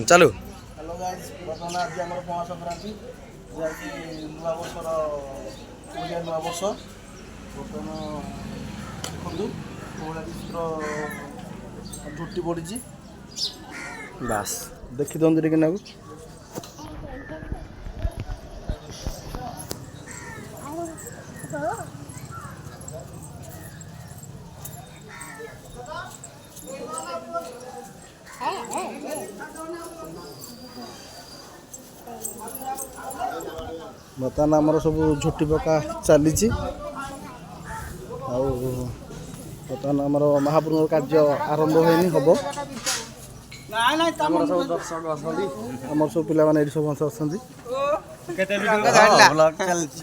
ଚାଲୁ। Hello guys बर्तमान आज आम पଣା संक्रांति जहाँकि नुआ बर्षर ओडिया नुआ वर्ष बर्तमान देखु कौड़ा चित्र झुटी पड़ी ବାସ୍ देखी दिखाते टे नाकू बर्तमान आमर सब झुटी पका चली बर्तमान आमर महाप्रभु कार्य आरंभ होनी हम ଆମର ସବୁ ଦର୍ଶକ ଅଛନ୍ତି। आमर सब पिला माने सब अच्छा କେତେ ଭିଡିଓ ଜାଣିଲା ବ୍ଲଗ ଚାଲିଛି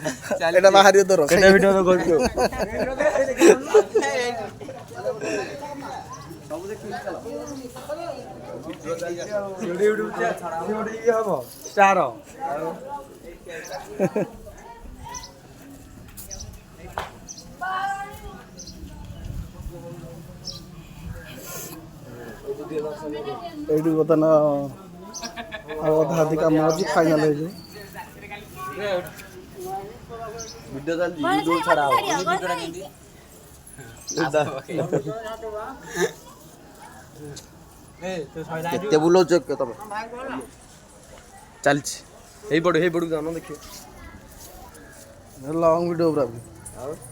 एटा बाहरी दर କେତେ ଭିଡିଓ ତ କରୁଛୁ ଇଏ ହବ ଷ୍ଟାର एठी बर्तमान अधा अधिक काम अच्छी फाइनाल हो ଭିଡିଓ ଚାଲିଛି ୟୁଟ୍ୟୁବ ଛଡା ହବ କେତେ ବୁଲଉଛ ତମେ ଚାଲିଛି ହେଇପଡୁ ଜାନ ଦେଖିବ लॉन्ग वीडियो पूरा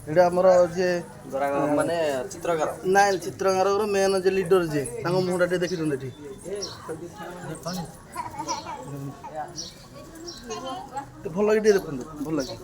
एटा हमर जे ମାନେ ଚିତ୍ରକାର ना चित्रकार मेन जे लीडर जे तांको मुहटा टे देखि दन एठी तो भल लगे देखु भल लगे